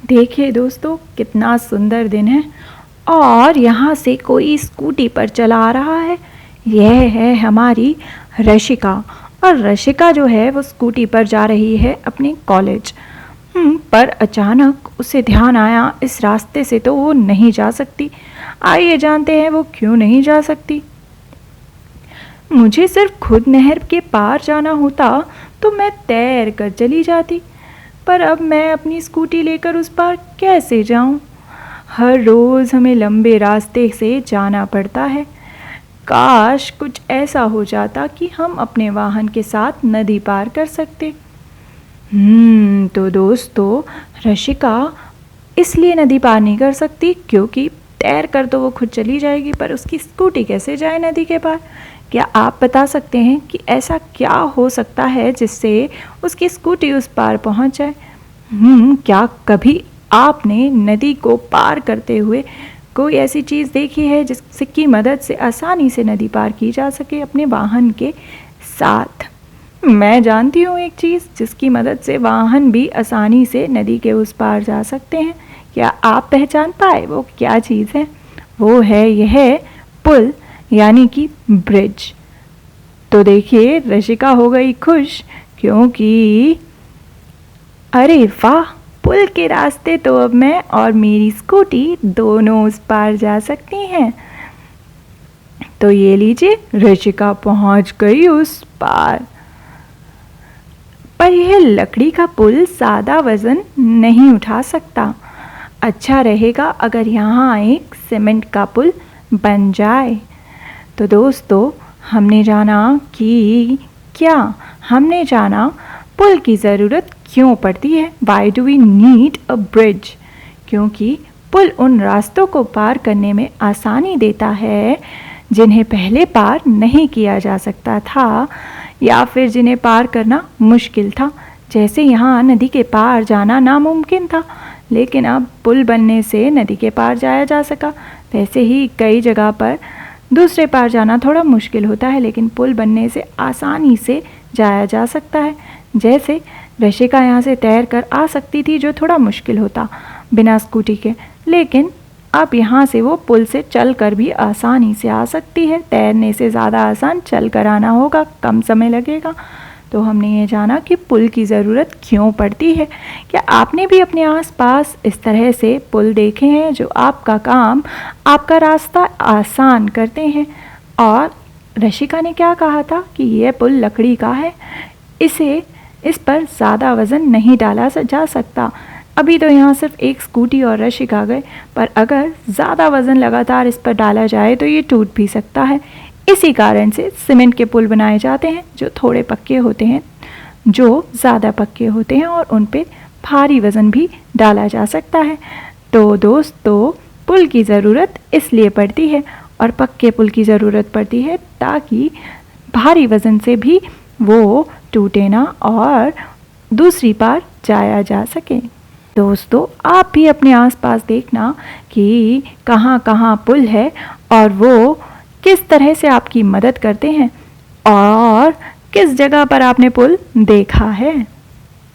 देखिए दोस्तों, कितना सुंदर दिन है और यहाँ से कोई स्कूटी पर चला रहा है। यह है हमारी रशिका और रशिका जो है वो स्कूटी पर जा रही है अपने कॉलेज। पर अचानक उसे ध्यान आया इस रास्ते से तो वो नहीं जा सकती। आइए जानते हैं वो क्यों नहीं जा सकती। मुझे सिर्फ खुद नहर के पार जाना होता तो मैं तैर कर चली जाती, पर अब मैं अपनी स्कूटी लेकर उस पार कैसे जाऊं? हर रोज़ हमें लंबे रास्ते से जाना पड़ता है। काश कुछ ऐसा हो जाता कि हम अपने वाहन के साथ नदी पार कर सकते। तो दोस्तों, रशिका इसलिए नदी पार नहीं कर सकती क्योंकि तैर कर तो वो खुद चली जाएगी, पर उसकी स्कूटी कैसे जाए नदी के पार? क्या आप बता सकते हैं कि ऐसा क्या हो सकता है जिससे उसकी स्कूटी उस पार पहुंच जाए? क्या कभी आपने नदी को पार करते हुए कोई ऐसी चीज़ देखी है जिसकी मदद से आसानी से नदी पार की जा सके अपने वाहन के साथ? मैं जानती हूँ एक चीज़ जिसकी मदद से वाहन भी आसानी से नदी के उस पार जा सकते हैं। क्या आप पहचान पाए वो क्या चीज़ है? वो है यह पुल, यानी कि ब्रिज। तो देखिए, रशिका हो गई खुश क्योंकि अरे वाह, पुल के रास्ते तो अब मैं और मेरी स्कूटी दोनों उस पार जा सकती हैं। तो ये लीजिए, रशिका पहुंच गई उस पार। पर यह लकड़ी का पुल ज़्यादा वज़न नहीं उठा सकता। अच्छा रहेगा अगर यहाँ एक सीमेंट का पुल बन जाए। तो दोस्तों, हमने जाना पुल की ज़रूरत क्यों पड़ती है। Why do we need a bridge? क्योंकि पुल उन रास्तों को पार करने में आसानी देता है जिन्हें पहले पार नहीं किया जा सकता था या फिर जिन्हें पार करना मुश्किल था। जैसे यहाँ नदी के पार जाना नामुमकिन था, लेकिन अब पुल बनने से नदी के पार जाया जा सका। वैसे ही कई जगह पर दूसरे पार जाना थोड़ा मुश्किल होता है, लेकिन पुल बनने से आसानी से जाया जा सकता है। जैसे रशिका यहाँ से तैर कर आ सकती थी, जो थोड़ा मुश्किल होता बिना स्कूटी के, लेकिन अब यहाँ से वो पुल से चल कर भी आसानी से आ सकती है। तैरने से ज़्यादा आसान चल कर आना होगा, कम समय लगेगा। तो हमने ये जाना कि पुल की ज़रूरत क्यों पड़ती है। क्या आपने भी अपने आसपास इस तरह से पुल देखे हैं जो आपका काम, आपका रास्ता आसान करते हैं? और रशिका ने क्या कहा था कि यह पुल लकड़ी का है, इस पर ज़्यादा वज़न नहीं डाला जा सकता। अभी तो यहाँ सिर्फ एक स्कूटी और रशिका गए, पर अगर ज़्यादा वज़न लगातार इस पर डाला जाए तो ये टूट भी सकता है। इसी कारण से सीमेंट के पुल बनाए जाते हैं जो थोड़े पक्के होते हैं, जो ज़्यादा पक्के होते हैं और उन पे भारी वज़न भी डाला जा सकता है। तो दोस्तों, पुल की ज़रूरत इसलिए पड़ती है और पक्के पुल की ज़रूरत पड़ती है ताकि भारी वज़न से भी वो टूटे ना और दूसरी पार जाया जा सके। दोस्तों, आप भी अपने आसपास देखना कि कहाँ कहाँ पुल है और वो किस तरह से आपकी मदद करते हैं और किस जगह पर आपने पुल देखा है।